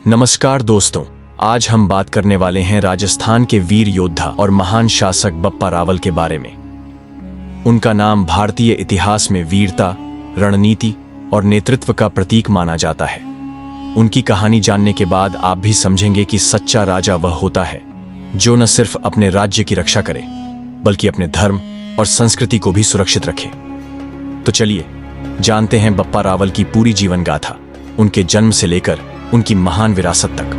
नमस्कार दोस्तों, आज हम बात करने वाले हैं राजस्थान के वीर योद्धा और महान शासक बप्पा रावल के बारे में। उनका नाम भारतीय इतिहास में वीरता, रणनीति और नेतृत्व का प्रतीक माना जाता है। उनकी कहानी जानने के बाद आप भी समझेंगे कि सच्चा राजा वह होता है जो न सिर्फ अपने राज्य की रक्षा करे बल्कि अपने धर्म और संस्कृति को भी सुरक्षित रखे। तो चलिए जानते हैं बप्पा रावल की पूरी जीवन गाथा, उनके जन्म से लेकर उनकी महान विरासत तक।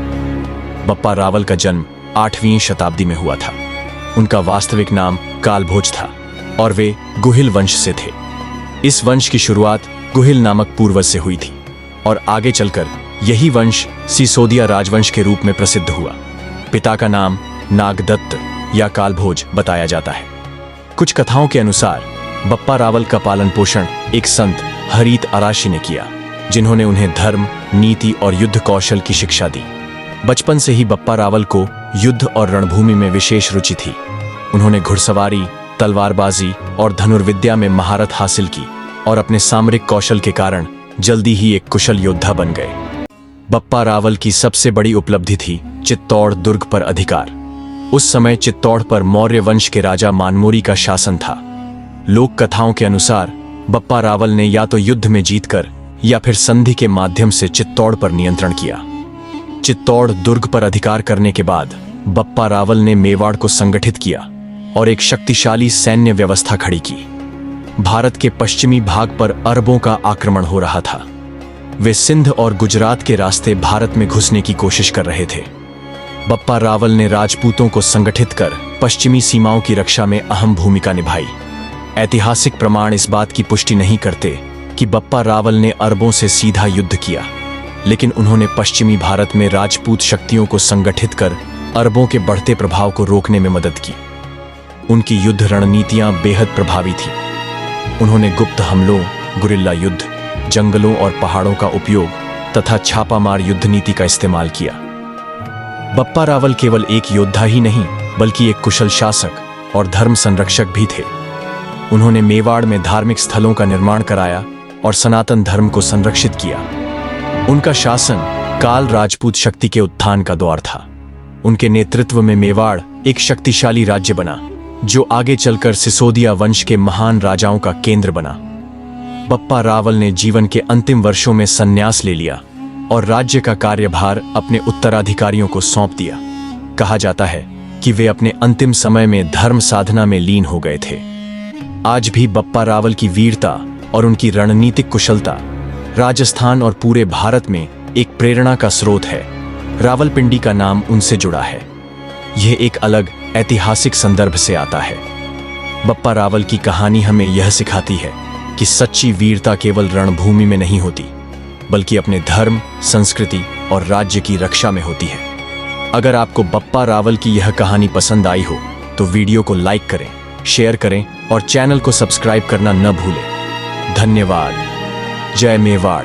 बप्पा रावल का जन्म 8वीं शताब्दी में हुआ था। उनका वास्तविक नाम कालभोज था और वे गुहिल वंश से थे। इस वंश की शुरुआत गुहिल नामक पूर्वज से हुई थी और आगे चलकर यही वंश सिसोदिया राजवंश के रूप में प्रसिद्ध हुआ। पिता का नाम नागदत्त या कालभोज बताया जाता है। कुछ कथाओं के अनुसार बप्पा रावल का पालन पोषण एक संत हरित अराशी ने किया, जिन्होंने उन्हें धर्म, नीति और युद्ध कौशल की शिक्षा दी। बचपन से ही बप्पा रावल को युद्ध और रणभूमि में विशेष रुचि थी। उन्होंने घुड़सवारी, तलवारबाजी और धनुर्विद्या में महारत हासिल की और अपने सामरिक कौशल के कारण जल्दी ही एक कुशल योद्धा बन गए। बप्पा रावल की सबसे बड़ी उपलब्धि थी चित्तौड़ दुर्ग पर अधिकार। उस समय चित्तौड़ पर मौर्य वंश के राजा मानमोरी का शासन था। लोक कथाओं के अनुसार बप्पा रावल ने या तो युद्ध में जीतकर या फिर संधि के माध्यम से चित्तौड़ पर नियंत्रण किया। चित्तौड़ दुर्ग पर अधिकार करने के बाद बप्पा रावल ने मेवाड़ को संगठित किया और एक शक्तिशाली सैन्य व्यवस्था खड़ी की। भारत के पश्चिमी भाग पर अरबों का आक्रमण हो रहा था। वे सिंध और गुजरात के रास्ते भारत में घुसने की कोशिश कर रहे थे। बप्पा रावल ने राजपूतों को संगठित कर पश्चिमी सीमाओं की रक्षा में अहम भूमिका निभाई। ऐतिहासिक प्रमाण इस बात की पुष्टि नहीं करते कि बप्पा रावल ने अरबों से सीधा युद्ध किया, लेकिन उन्होंने पश्चिमी भारत में राजपूत शक्तियों को संगठित कर अरबों के बढ़ते प्रभाव को रोकने में मदद की। उनकी युद्ध रणनीतियां बेहद प्रभावी थीं। उन्होंने गुप्त हमलों, गुरिल्ला युद्ध, जंगलों और पहाड़ों का उपयोग तथा छापामार युद्ध नीति का इस्तेमाल किया। बप्पा रावल केवल एक योद्धा ही नहीं बल्कि एक कुशल शासक और धर्म संरक्षक भी थे। उन्होंने मेवाड़ में धार्मिक स्थलों का निर्माण कराया और सनातन धर्म को संरक्षित किया। उनका शासन काल राजपूत शक्ति के उत्थान का दौर था। उनके नेतृत्व में मेवाड़ एक शक्तिशाली राज्य बना, जो आगे चलकर सिसोदिया वंश के महान राजाओं का केंद्र बना। बप्पा रावल ने जीवन के अंतिम वर्षों में संन्यास ले लिया और राज्य का कार्यभार अपने उत्तराधिकारियों को सौंप दिया। कहा जाता है कि वे अपने अंतिम समय में धर्म साधना में लीन हो गए थे। आज भी बप्पा रावल की वीरता और उनकी रणनीतिक कुशलता राजस्थान और पूरे भारत में एक प्रेरणा का स्रोत है। रावलपिंडी का नाम उनसे जुड़ा है। यह एक अलग ऐतिहासिक संदर्भ से आता है। बप्पा रावल की कहानी हमें यह सिखाती है कि सच्ची वीरता केवल रणभूमि में नहीं होती, बल्कि अपने धर्म, संस्कृति और राज्य की रक्षा में होती है। अगर आपको बप्पा रावल की यह कहानी पसंद आई हो तो वीडियो को लाइक करें, शेयर करें और चैनल को सब्सक्राइब करना न भूलें। धन्यवाद। जय मेवाड़।